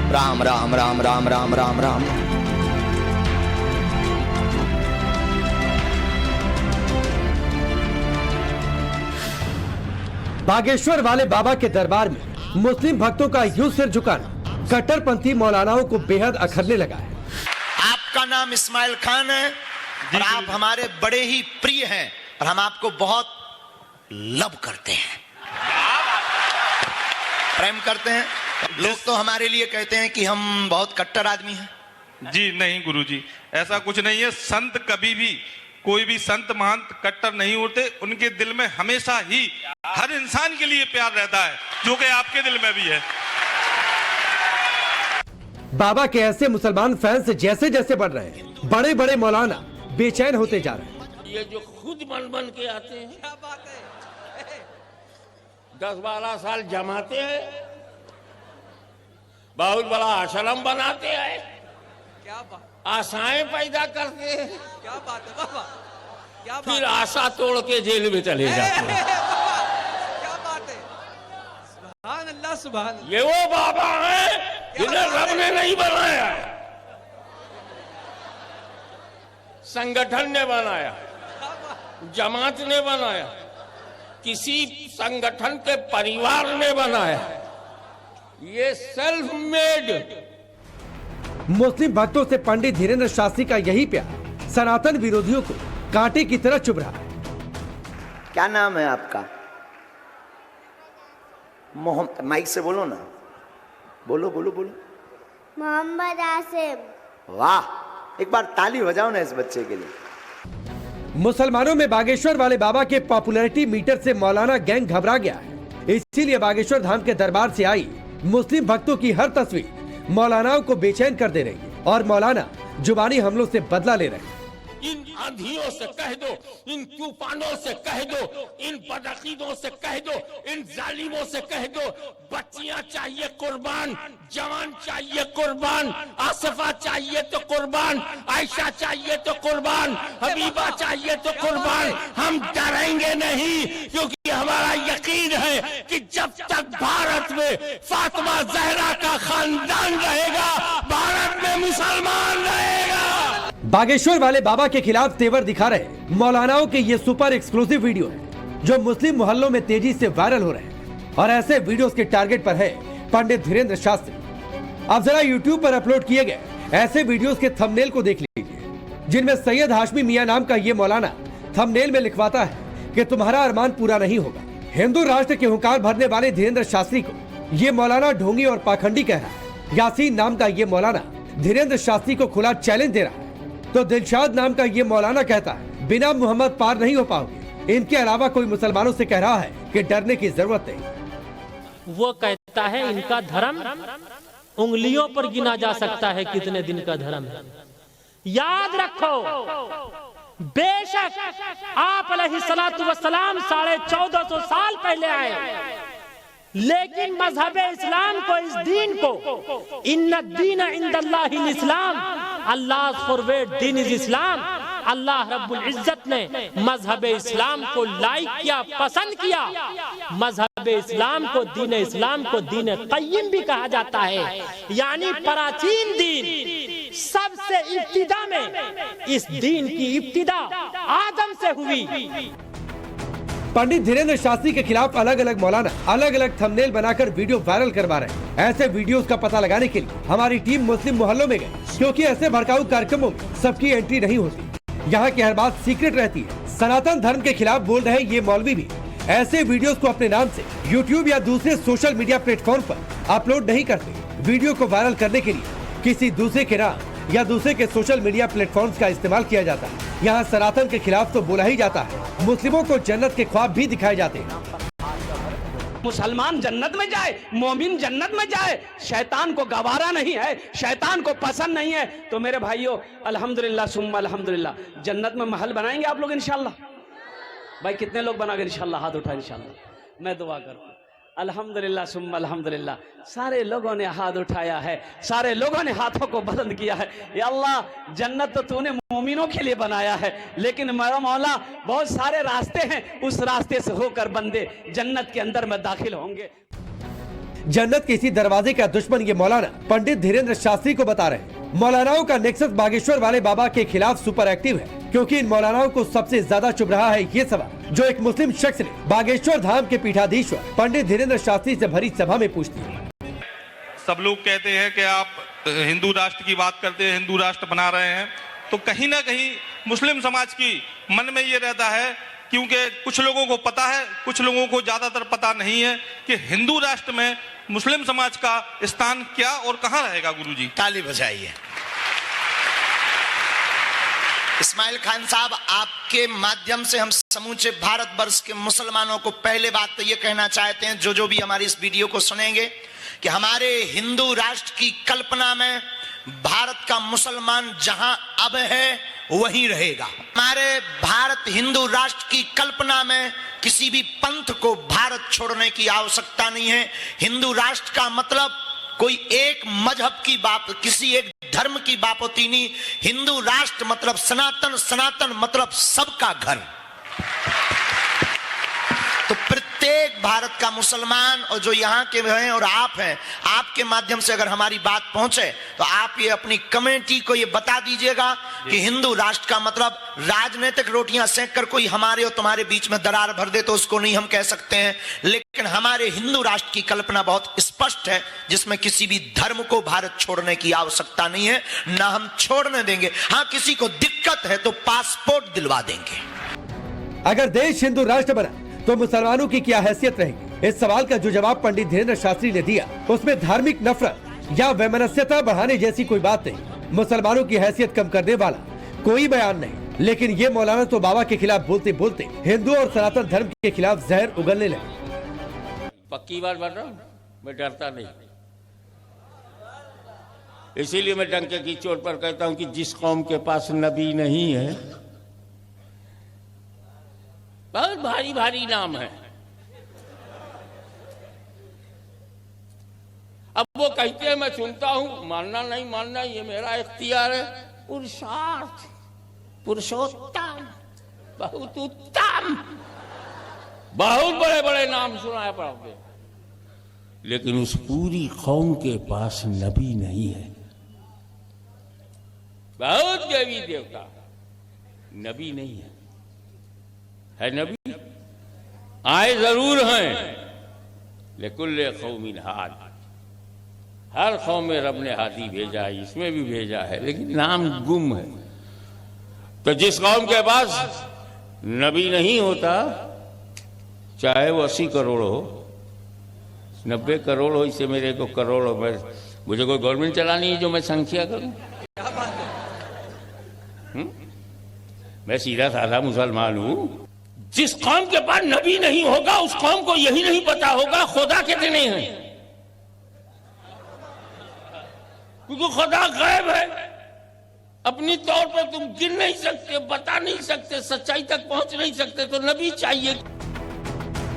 राम राम राम राम राम राम राम। बागेश्वर वाले बाबा के दरबार में मुस्लिम भक्तों का यूं सिर झुकाना कट्टरपंथी मौलानाओं को बेहद अखरने लगा है। आपका नाम इस्माइल खान है और आप हमारे बड़े ही प्रिय हैं और हम आपको बहुत लव करते हैं, प्रेम करते हैं। लोग तो हमारे लिए कहते हैं कि हम बहुत कट्टर आदमी हैं। जी नहीं गुरुजी, ऐसा कुछ नहीं है। संत कभी भी, कोई भी संत महंत कट्टर नहीं होते। उनके दिल में हमेशा ही हर इंसान के लिए प्यार रहता है, जो कि आपके दिल में भी है। बाबा के ऐसे मुसलमान फैंस जैसे जैसे बढ़ रहे हैं, बड़े बड़े मौलाना बेचैन होते जा रहे हैं। ये जो खुद बन के आते हैं, क्या बात है, 10-12 साल जमाते हैं, बहुत बड़ा आश्रम बनाते हैं, क्या बात, आशाएं पैदा करते हैं, क्या बात है बाबा, क्या बात, फिर आशा तोड़ के जेल में चले जाते हैं। क्या बात है, सुभान अल्लाह सुभान अल्लाह। ये वो बाबा है जिन्हें रब ने नहीं बनाया, संगठन ने बनाया, जमात ने बनाया, किसी संगठन के परिवार ने बनाया। ये सेल्फ मेड। मुस्लिम भक्तों से पंडित धीरेन्द्र शास्त्री का यही प्यार सनातन विरोधियों को कांटे की तरह चुभ रहा है। क्या नाम है आपका? मोहम्मद, माइक से बोलो ना, बोलो बोलो बोलो। मोहम्मद आसिम। वाह, एक बार ताली बजाओ ना इस बच्चे के लिए। मुसलमानों में बागेश्वर वाले बाबा के पॉपुलैरिटी मीटर से मौलाना गैंग घबरा गया है। इसीलिए बागेश्वर धाम के दरबार से आई मुस्लिम भक्तों की हर तस्वीर मौलानाओं को बेचैन कर दे रही है और मौलाना जुबानी हमलों से बदला ले रहे हैं। इन आंधियों से कह दो, इन तूफानों से कह दो, इन बदअकीदों से कह दो, इन जालिमों से कह दो, बच्चियां चाहिए कुर्बान, जवान चाहिए कुर्बान, आसफा चाहिए तो कुर्बान, आयशा चाहिए तो कुर्बान, हबीबा चाहिए तो कुर्बान। हम डरेंगे नहीं, क्योंकि हमारा यकीन है कि जब तक भारत में फातिमा जहरा का खानदान रहेगा, भारत में मुसलमान रहेगा। बागेश्वर वाले बाबा के खिलाफ तेवर दिखा रहे मौलानाओं के ये सुपर एक्सक्लूसिव वीडियो है जो मुस्लिम मोहल्लों में तेजी से वायरल हो रहे हैं और ऐसे वीडियोस के टारगेट पर है पंडित धीरेन्द्र शास्त्री। अब जरा YouTube पर अपलोड किए गए ऐसे वीडियोस के थंबनेल को देख लीजिए, जिनमें सैयद हाशमी मियां नाम का ये मौलाना थंबनेल में लिखवाता है कि तुम्हारा अरमान पूरा नहीं होगा। हिंदू राष्ट्र के हुंकार भरने वाले धीरेन्द्र शास्त्री को ये मौलाना ढोंगी और पाखंडी कह रहा है। यासीन नाम का ये मौलाना धीरेन्द्र शास्त्री को खुला चैलेंज दे रहा है, तो दिलशाद नाम का ये मौलाना कहता है बिना मोहम्मद पार नहीं हो पाओगे। इनके अलावा कोई मुसलमानों से कह रहा है कि डरने की जरूरत नहीं। वो कहता है इनका धर्म उंगलियों पर गिना जा सकता है कितने दिन का धर्म है। याद रखो, बेशक आप अलैहिस्सलातु वस्सलाम 1450 साल पहले आए, लेकिन मजहब इस्लाम को, इस दीन को, इन्ना दीन इंदल्लाहिल इस्लाम, अल्लाह फॉरवर्ड दीन इज इस्लाम। अल्लाह रब्बुल इज्जत ने मजहब इस्लाम को लाइक किया, पसंद किया। मजहब इस्लाम को, दीन इस्लाम को दीन क़य्यिम भी कहा जाता है, यानी प्राचीन दीन। सबसे इब्तिदा में इस दीन की इब्तिदा आदम से हुई। पंडित धीरेन्द्र शास्त्री के खिलाफ अलग अलग मौलाना अलग अलग थंबनेल बनाकर वीडियो वायरल करवा रहे हैं। ऐसे वीडियोस का पता लगाने के लिए हमारी टीम मुस्लिम मोहल्लों में गई, क्योंकि ऐसे भड़काऊ कार्यक्रमों में सबकी एंट्री नहीं होती। यहाँ की हर बात सीक्रेट रहती है। सनातन धर्म के खिलाफ बोल रहे ये मौलवी भी ऐसे वीडियोस को अपने नाम से YouTube या दूसरे सोशल मीडिया प्लेटफॉर्म पर अपलोड नहीं करते। वीडियो को वायरल करने के लिए किसी दूसरे के नाम या दूसरे के सोशल मीडिया प्लेटफॉर्म्स का इस्तेमाल किया जाता है। यहाँ सनातन के खिलाफ तो बोला ही जाता है, मुस्लिमों को जन्नत के ख्वाब भी दिखाए जाते हैं। मुसलमान जन्नत में जाए, मोमिन जन्नत में जाए, शैतान को गवारा नहीं है, शैतान को पसंद नहीं है। तो मेरे भाइयों, अल्हम्दुलिल्लाह सुम्मा अल्हम्दुलिल्लाह, जन्नत में महल बनाएंगे आप लोग इंशाल्लाह। भाई कितने लोग बनाएंगे इंशाल्लाह? हाथ उठा इंशाल्लाह, मैं दुआ करूँ। अल्हम्दुलिल्लाह सुम्मा अल्हम्दुलिल्लाह, सारे लोगों ने हाथ उठाया है, सारे लोगों ने हाथों को बुलंद किया है। या अल्लाह, जन्नत तो तूने मोमिनों के लिए बनाया है, लेकिन मेरा मौला बहुत सारे रास्ते हैं, उस रास्ते से होकर बंदे जन्नत के अंदर में दाखिल होंगे। जन्नत के इसी दरवाजे का दुश्मन ये मौलाना पंडित धीरेन्द्र शास्त्री को बता रहे हैं। मौलानाओं का नेक्सस बागेश्वर वाले बाबा के खिलाफ सुपर एक्टिव है, क्योंकि इन मौलानाओं को सबसे ज्यादा चुभ रहा है ये सवाल जो एक मुस्लिम शख्स ने बागेश्वर धाम के पीठाधीश्वर पंडित धीरेन्द्र शास्त्री से भरी सभा में पूछ दी। सब लोग कहते हैं कि आप हिंदू राष्ट्र की बात करते हैं, हिंदू राष्ट्र बना रहे हैं, तो कहीं ना कहीं मुस्लिम समाज की मन में ये रहता है, क्योंकि कुछ लोगों को पता है, कुछ लोगों को ज्यादातर पता नहीं है कि हिंदू राष्ट्र में मुस्लिम समाज का स्थान क्या और कहां रहेगा। गुरुजी ताली बजाइए। इस्माइल खान साहब, आपके माध्यम से हम समूचे भारतवर्ष के मुसलमानों को पहले बात तो ये कहना चाहते हैं, जो भी हमारी इस वीडियो को सुनेंगे, कि हमारे हिंदू राष्ट्र की कल्पना में भारत का मुसलमान जहां अब है वहीं रहेगा। हमारे भारत हिंदू राष्ट्र की कल्पना में किसी भी पंथ को भारत छोड़ने की आवश्यकता नहीं है। हिंदू राष्ट्र का मतलब कोई एक मजहब की बात, किसी एक धर्म की बात होती नहीं। हिंदू राष्ट्र मतलब सनातन, सनातन मतलब सबका घर। तो प्रत्येक भारत का मुसलमान और जो यहाँ के हैं और आप हैं, आपके माध्यम से अगर हमारी बात पहुंचे तो आप ये अपनी कमेटी को ये बता दीजिएगा कि हिंदू राष्ट्र का मतलब राजनीतिक रोटियां सेक कर कोई हमारे और तुम्हारे बीच में दरार भर दे तो उसको नहीं हम कह सकते हैं, लेकिन हमारे हिंदू राष्ट्र की कल्पना बहुत स्पष्ट है, जिसमें किसी भी धर्म को भारत छोड़ने की आवश्यकता नहीं है, ना हम छोड़ने देंगे। हाँ, किसी को दिक्कत है तो पासपोर्ट दिलवा देंगे। अगर देश हिंदू राष्ट्र बना तो मुसलमानों की क्या हैसियत रहेगी? इस सवाल का जो जवाब पंडित धीरेन्द्र शास्त्री ने दिया उसमें धार्मिक नफरत या वैमनस्यता बढ़ाने जैसी कोई बात नहीं, मुसलमानों की हैसियत कम करने वाला कोई बयान नहीं। लेकिन ये मौलाना तो बाबा के खिलाफ बोलते बोलते हिंदू और सनातन धर्म के खिलाफ जहर उगलने लगे। पक्की बात बता रहा हूं, मैं डरता नहीं, इसीलिए मैं डंके की चोट पर कहता हूं कि जिस कौम के पास नबी नहीं है, बहुत भारी भारी नाम है। अब वो कहते हैं, मैं सुनता हूं, मानना नहीं मानना ये मेरा इख्तियार है। पुरुषार्थ, पुरुषोत्तम, बहुत उत्तम, बहुत बड़े बड़े नाम सुनाए पड़ते, लेकिन उस पूरी कौम के पास नबी नहीं है। बहुत देवी देवता, नबी नहीं है। है नबी, आए जरूर हैं, लेकुल्ले कौमिन हाद, हर कौम में रब ने हादी भेजा है, इसमें भी भेजा है, लेकिन नाम गुम है। तो जिस कौम के पास नबी नहीं होता, चाहे वो 80 करोड़ हो, 90 करोड़ हो, इससे मेरे को करोड़ हो, मुझे कोई गवर्नमेंट चलानी है जो मैं संख्या करूं? मैं सीधा साधा मुसलमान हूं। जिस कौम के पास नबी नहीं होगा उस कौम को यही नहीं पता होगा खुदा कितने हैं, क्योंकि खुदा गायब है, अपनी तौर पर तुम गिन नहीं सकते, बता नहीं सकते, सच्चाई तक पहुंच नहीं सकते, तो नबी चाहिए।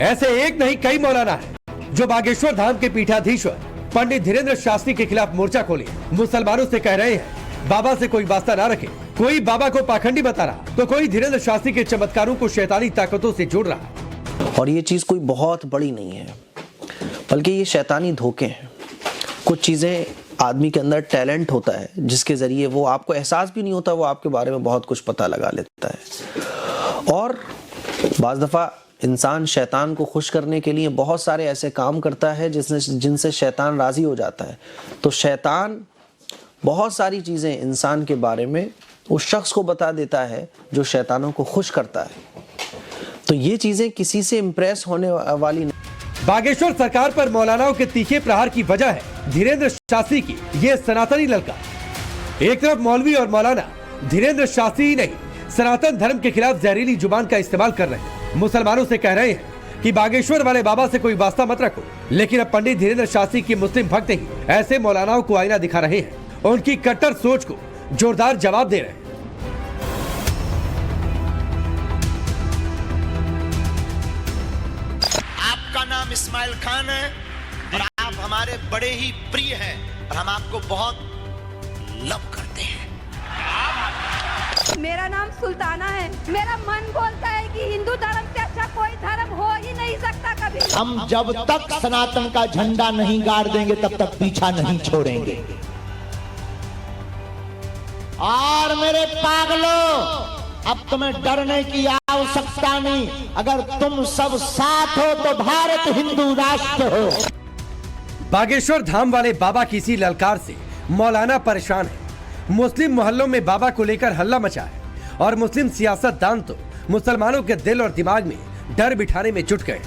ऐसे एक नहीं कई मौलाना है जो बागेश्वर धाम के पीठाधीश्वर पंडित धीरेन्द्र शास्त्री के खिलाफ मोर्चा खोले, मुसलमानों से कह रहे हैं बाबा से कोई वास्ता ना रखे। कोई बाबा को पाखंडी बता रहा तो कोई धीरेन्द्र शास्त्री के चमत्कारों को शैतानी ताकतों से जोड़ रहा। और ये चीज कोई बहुत बड़ी नहीं है, बल्कि ये शैतानी धोखे हैं। कुछ चीजें आदमी के अंदर टैलेंट होता है जिसके जरिए वो आपको एहसास भी नहीं होता, वो आपके बारे में बहुत कुछ पता लगा लेता है। और बाज़ दफा इंसान शैतान को खुश करने के लिए बहुत सारे ऐसे काम करता है जिनसे शैतान राजी हो जाता है। तो शैतान बहुत सारी चीजें इंसान के बारे में उस शख्स को बता देता है जो शैतानों को खुश करता है। तो ये चीजें किसी से इंप्रेस होने वाली नहीं। बागेश्वर सरकार पर मौलानाओं के तीखे प्रहार की वजह है धीरेन्द्र शास्त्री की ये सनातनी ललकार। एक तरफ मौलवी और मौलाना धीरेन्द्र शास्त्री ही नहीं, सनातन धर्म के खिलाफ जहरीली जुबान का इस्तेमाल कर रहे हैं। मुसलमानों से कह रहे हैं कि बागेश्वर वाले बाबा से कोई वास्ता मत रखो, लेकिन अब पंडित धीरेन्द्र शास्त्री की मुस्लिम भक्त ही ऐसे मौलानाओं को आईना दिखा रहे हैं, उनकी कट्टर सोच को जोरदार जवाब दे रहे हैं। आपका नाम इस्माइल खान है और आप हमारे बड़े ही प्रिय हैं और हम आपको बहुत लव करते हैं। मेरा नाम सुल्ताना है। मेरा मन बोलता है कि हिंदू धर्म से अच्छा कोई धर्म हो ही नहीं सकता कभी। हम जब तक सनातन का झंडा नहीं गाड़ देंगे तब तक पीछा नहीं छोड़ेंगे। और मेरे पागलों, अब तुम्हें डरने की आवश्यकता नहीं। अगर तुम सब साथ हो तो भारत हिंदू राष्ट्र हो। बागेश्वर धाम वाले बाबा की इसी ललकार से मौलाना परेशान है। मुस्लिम मोहल्लों में बाबा को लेकर हल्ला मचा है और मुस्लिम सियासतदान तो मुसलमानों के दिल और दिमाग में डर बिठाने में जुट गए,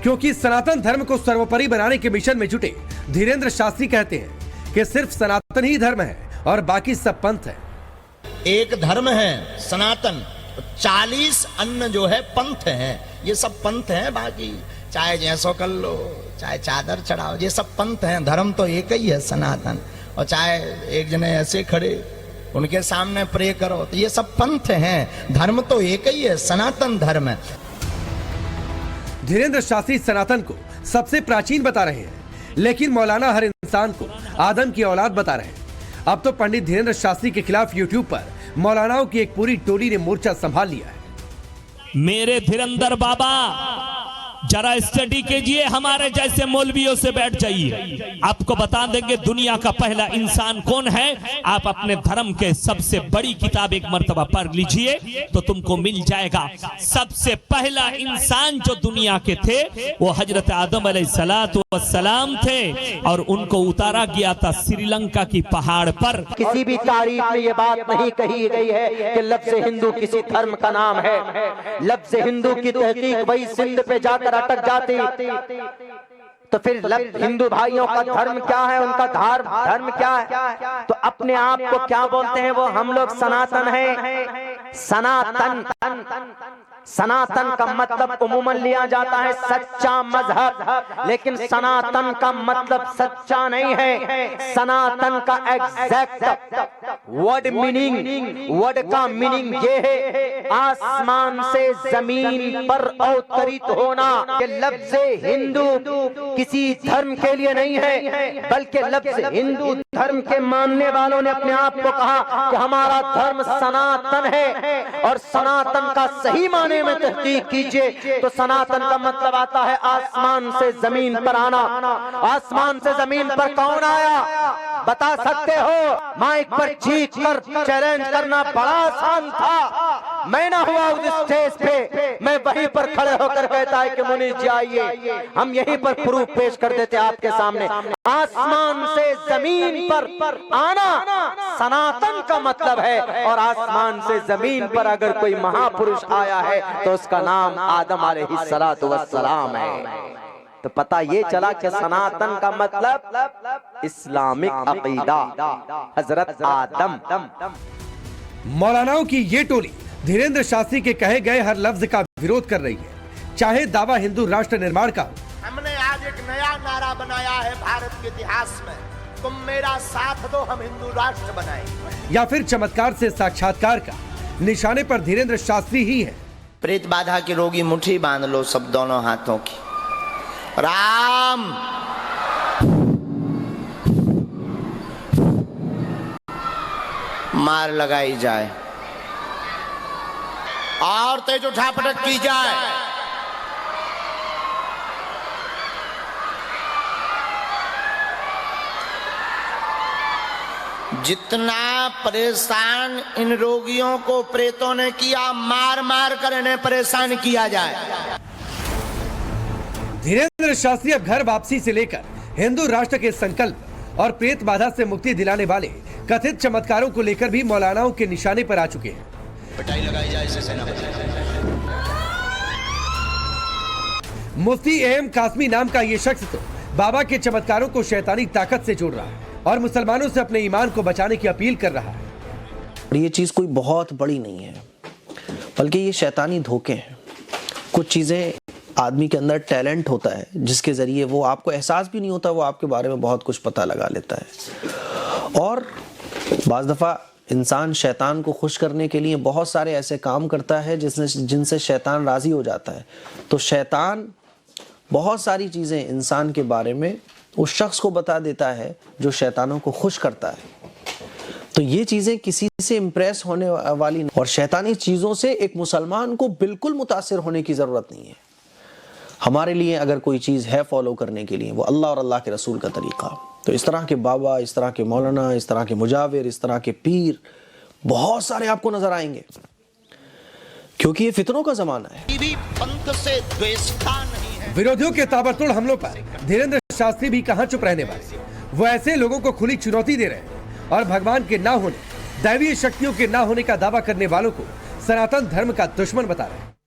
क्योंकि सनातन धर्म को सर्वोपरि बनाने के मिशन में जुटे धीरेंद्र शास्त्री कहते हैं कि सिर्फ सनातन ही धर्म है और बाकी सब पंथ है। एक धर्म है सनातन, 40 अन्य जो है पंथ हैं। ये सब पंथ हैं, बाकी चाहे जैसो कर लो, चाहे चादर चढ़ाओ, ये सब पंथ हैं। धर्म तो एक ही है सनातन। और चाहे एक जने ऐसे खड़े उनके सामने प्रे करो, तो ये सब पंथ हैं। धर्म तो एक ही है, सनातन धर्म है। धीरेंद्र शास्त्री सनातन को सबसे प्राचीन बता रहे हैं, लेकिन मौलाना हर इंसान को आदम की औलाद बता रहे हैं। अब तो पंडित धीरेंद्र शास्त्री के खिलाफ यूट्यूब पर मौलानाओं की एक पूरी टोली ने मोर्चा संभाल लिया है। मेरे धीरेंद्र बाबा जरा स्टडी कीजिए, हमारे जैसे मौलवियों से बैठ जाइए, आपको बता देंगे दुनिया का पहला इंसान कौन है। आप अपने धर्म के सबसे बड़ी किताब एक मर्तबा पढ़ लीजिए तो तुमको मिल जाएगा। सबसे पहला इंसान जो दुनिया के थे वो हजरत आदम अलैहिस्सलाम थे, और उनको उतारा गया था श्रीलंका की पहाड़ पर। किसी भी तारीख में ये बात नहीं कही गई है कि लफ्ज़ हिंदू किसी धर्म का नाम है। लफ्ज़ हिंदू की तहकीक वही सिंध पे जाकर अटक जाती। तो फिर हिंदू भाइयों का धर्म क्या है, उनका धर्म क्या है? तो अपने आप को क्या बोलते हैं वो? हम लोग सनातन है। सनातन का मतलब उमूमन लिया जाता है सच्चा मजहब, लेकिन सनातन का मतलब सच्चा नहीं है। सनातन का एग्जैक्ट वर्ड का मीनिंग ये है आसमान से जमीन पर अवतरित होना। कि लफ्ज़ हिंदू किसी धर्म के लिए नहीं है, बल्कि लफ्ज़ हिंदू धर्म के मानने वालों ने अपने आप को कहा कि हमारा धर्म सनातन है। और सनातन का सही माने में तहकीक कीजिए तो सनातन का मतलब आता है आसमान से जमीन पर आना। आसमान से जमीन पर कौन आया बता सकते हो? माइक पर चीख कर चैलेंज करना बड़ा आसान था। मैं ना हुआ उस स्टेज पे, मैं वहीं पर खड़े होकर कहता है कि मुनीष जी आइए, हम यहीं पर प्रूफ पेश कर देते आपके सामने। आसमान से जमीन पर आना सनातन का मतलब है, और आसमान से जमीन पर अगर कोई महापुरुष आया है तो उसका नाम आदम अलैहिस्सलातु वस्सलाम है। तो पता ये चला कि सनातन का मतलब इस्लामिक अकीदा, हजरत आदम। मौलानाओं की ये टोली धीरेंद्र शास्त्री के कहे गए हर लफ्ज का विरोध कर रही है, चाहे दावा हिंदू राष्ट्र निर्माण का हो। हमने आज एक नया नारा बनाया है भारत के इतिहास में, तुम मेरा साथ दो हम हिंदू राष्ट्र बनाएंगे। या फिर चमत्कार से साक्षात्कार का निशाने पर धीरेंद्र शास्त्री ही है। प्रेत बाधा के रोगी मुट्ठी बांध लो सब दोनों हाथों की। राम मार लगाई जाए और तेज उठापटक की जाए। जितना परेशान इन रोगियों को प्रेतों ने किया, मार मार कर इन्हें परेशान किया जाए। धीरेंद्र शास्त्री अब घर वापसी से लेकर हिंदू राष्ट्र के संकल्प और प्रेत बाधा से मुक्ति दिलाने वाले कथित चमत्कारों को लेकर भी मौलानाओं के निशाने पर आ चुके हैं। पिटाई लगाई जाए इसे सेना मुफ्ती एम कासमी नाम का ये शख्स तो बाबा के चमत्कारों को शैतानी ताकत से जोड़ रहा है और मुसलमानों से अपने ईमान को बचाने की अपील कर रहा है। और ये चीज़ कोई बहुत बड़ी नहीं है, बल्कि ये शैतानी धोखे हैं। कुछ चीज़ें आदमी के अंदर टैलेंट होता है जिसके ज़रिए वो आपको एहसास भी नहीं होता, वो आपके बारे में बहुत कुछ पता लगा लेता है। और बाज़ दफ़ा इंसान शैतान को खुश करने के लिए बहुत सारे ऐसे काम करता है जिनसे शैतान राज़ी हो जाता है। तो शैतान बहुत सारी चीज़ें इंसान के बारे में उस शख्स को बता देता है जो शैतानों को खुश करता है। तो ये चीजें किसी से इंप्रेस होने वाली और शैतानी चीजों से एक मुसलमान को बिल्कुल मुतासिर होने की जरूरत नहीं है। हमारे लिए अगर कोई चीज है फॉलो करने के लिए, वो अल्लाह और अल्लाह के रसूल का तरीका। तो इस तरह के बाबा, इस तरह के मौलाना, इस तरह के मुजाविर, इस तरह के पीर बहुत सारे आपको नजर आएंगे, क्योंकि ये फितनों का जमाना है। पंथ से द्वेषता नहीं है। विरोधियों के ताबड़तोड़ हमलों पर धीरेन्द्र शास्त्री भी कहां चुप रहने वाले। वो ऐसे लोगों को खुली चुनौती दे रहे हैं और भगवान के ना होने, दैवीय शक्तियों के ना होने का दावा करने वालों को सनातन धर्म का दुश्मन बता रहे हैं।